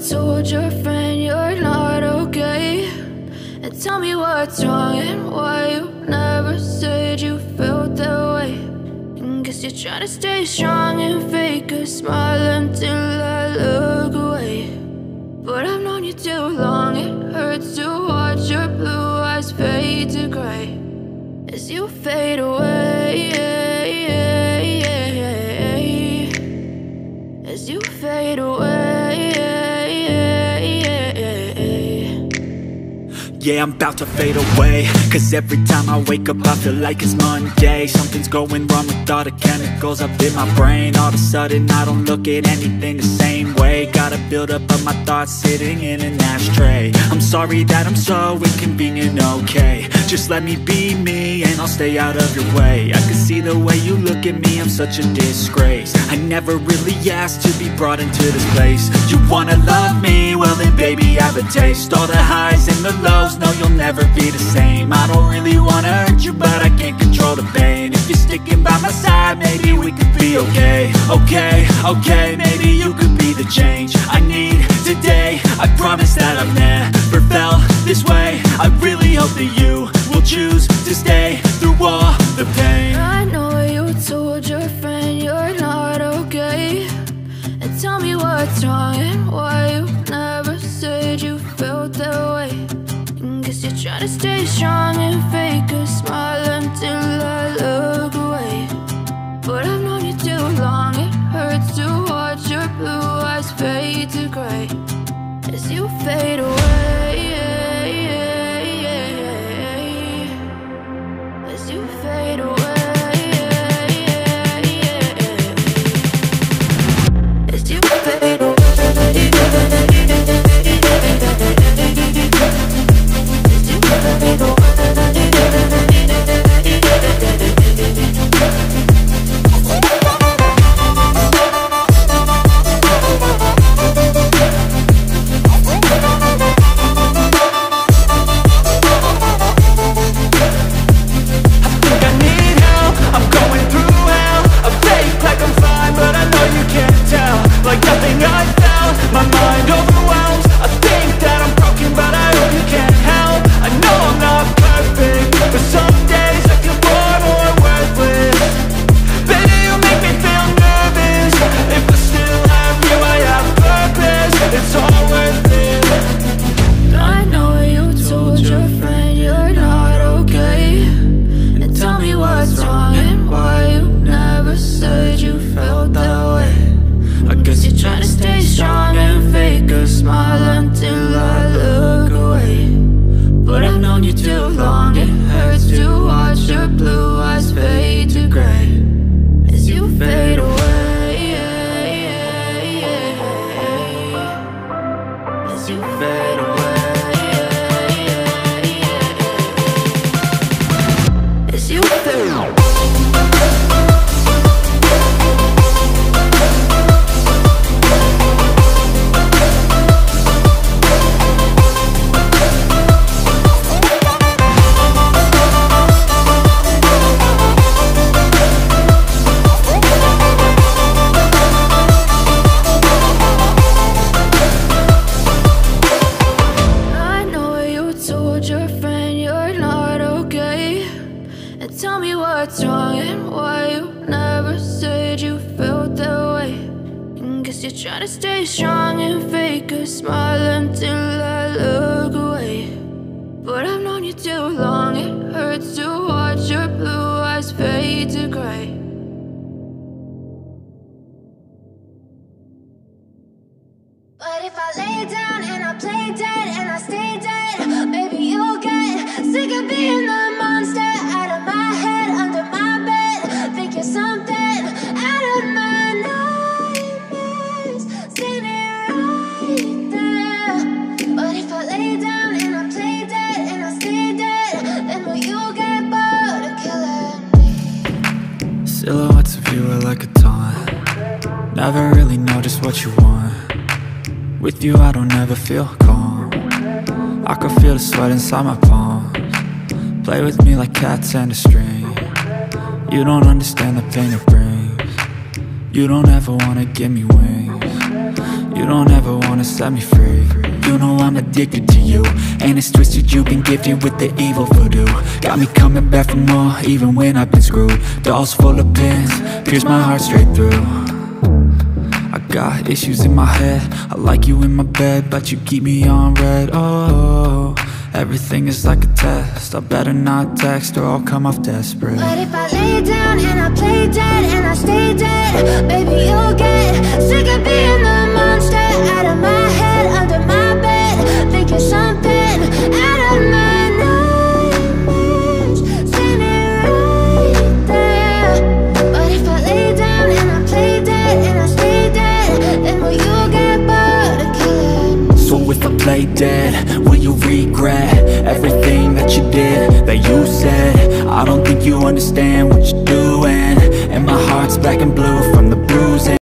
told your friend you're not okay, and tell me what's wrong and why you never said you felt that way. And guess you're trying to stay strong and fake a smile until I look away. But I've known you too long, it hurts to watch your blue eyes fade to gray as you fade away, as you fade away. Yeah, I'm about to fade away, cause every time I wake up I feel like it's Monday. Something's going wrong with all the chemicals up in my brain. All of a sudden I don't look at anything the same way. Got a buildup of my thoughts sitting in an ashtray. I'm sorry that I'm so inconvenient, okay. Just let me be me and I'll stay out of your way. I can see the way you look at me, I'm such a disgrace. I never really asked to be brought into this place. You wanna love me? Well then baby I have a taste. All the highs and the lows, no you'll never be the same. I don't really wanna hurt you but I can't control the pain. If you're sticking by my side maybe we could be okay. Okay, maybe you could be the change I need today. I promise that I've never felt this way. I really hope that you will choose to stay through all the pain. I know you told your friend you're not okay, and tell me what's wrong and why you never said you felt that way. And guess you're trying to stay strong and fake a smile until I look away. But I've known you too long, it hurts to watch your blue eyes fade to gray as you fade away, as you fade away, as you fade away. But if I lay down and I play dead and I stay dead, maybe you'll get sick of being the monster out of my head, under my bed. Think you're something out of my nightmares, standing right there. But if I lay down and I play dead and I stay dead, then will you get bored of killing me? Silhouettes of you are like a taunt. Never really know just what you want. With you I don't ever feel calm. I can feel the sweat inside my palms. Play with me like cats and a string. You don't understand the pain it brings. You don't ever wanna give me wings. You don't ever wanna wanna set me free. You know I'm addicted to you, and it's twisted, you've been gifted with the evil voodoo. Got me coming back for more, even when I've been screwed. Dolls full of pins, pierce my heart straight through. I got issues in my head, I like you in my bed, but you keep me on red. Oh, everything is like a test, I better not text or I'll come off desperate. But if I lay down and I play dead and I stay dead, baby, you'll get sick of being the monster out of my head, under my bed, thinking something out of my nightmares, standing right there. But if I lay down and I play dead and I stay dead, then will you get bored of killing? So if I play dead, will you regret everything that you did, that you said? I don't think you understand what you're doing, and my heart's black and blue from